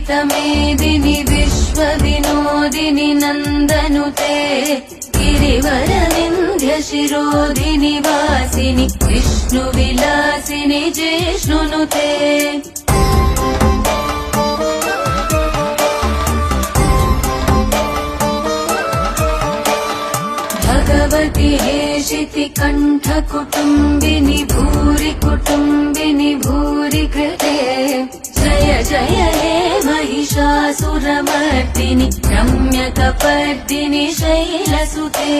विश्वमेदिनि विश्वविनोदिनि नन्दनुते गिरिवरविन्ध्यशिरोधिनि वासिनि विष्णुविलासिनि जिष्णुनुते भगवति हेशिति कण्ठकुटुम्बिनि भूरि कुटुम्बिनि भूरि कृते जय जय हे महिषासुरमर्दिनि रम्यकपर्दिनि शैलसुते।